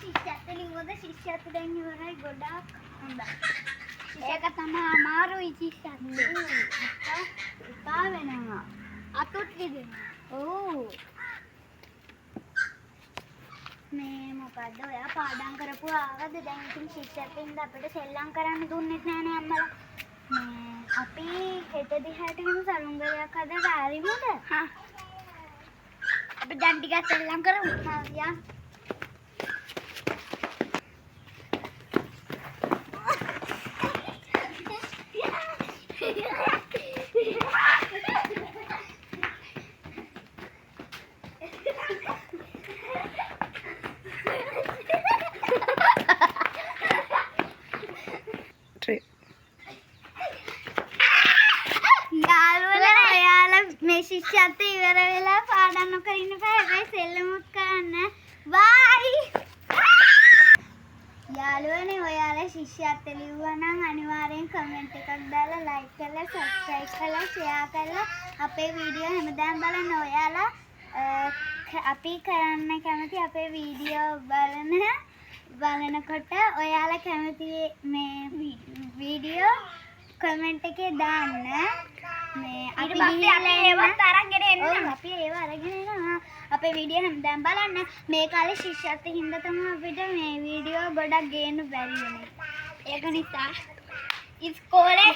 ශිෂ්‍යත්ව ලිව්වද ශිෂ්‍යත්ව දැන් ඉවරයි ගොඩක් හොඳයි. ඒක තමයි අමාරුයි ශිෂ්‍යත්ව. එපා වෙනවා. අතුත් රිදෙනවා. ඔව්. මේ මොකද්ද ඔයා පාඩම් කරපු ආවද දැන් ඉතින් ශිෂ්‍යත්වෙන්ද අපිට සෙල්ලම් කරන්න දුන්නෙත් නෑනේ අම්මලා. මේ අපි හෙට දිහාට එහෙම සරුංගලයක් හදලා ආරිමුද? හා. අපි දැන් ටිකක් සෙල්ලම් කරමු. හා යා. මේ ශිෂ්‍යත්ව ඉවර වෙලා පාඩම් නොකර ඉන්න බෑ. හැබැයි සෙල්ලමුත් කරන්න. බයි. යාළුවනේ ඔයාලා ශිෂ්‍යත්ව ලිව්වා නම් අනිවාර්යෙන් කමෙන්ට් එකක් දාලා ලයික් කරලා සබ්ස්ක්‍රයිබ් කරලා ෂෙයා කරලා අපේ වීඩියෝ හැමදාම බලන්න. ඔයාලා අපි කරන්න කැමති අපේ වීඩියෝ බලනකොට ඔයාලා කැමති මේ වීඩියෝ කමෙන්ට් එකේ දාන්න. මේ අපි ඒවත් අරගෙන එන්න. අපි ඒව අරගෙන එනවා. අපේ වීඩියෝ හැමදාම බලන්න. මේ කාලේ ශිෂ්‍යත්ව හින්දා තමයි අපිට මේ වීඩියෝ ගොඩක් ගේන්න බැරි වුනේ. ඒක නිසා ඉස්කෝලේ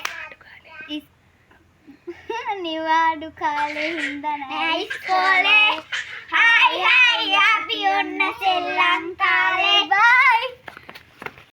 නිවාඩු කාලේ හින්දා නෑ ඉස්කෝලේ. හායි හායි අපි ඔන්න සෙල්ලම් කාලේ. බයි.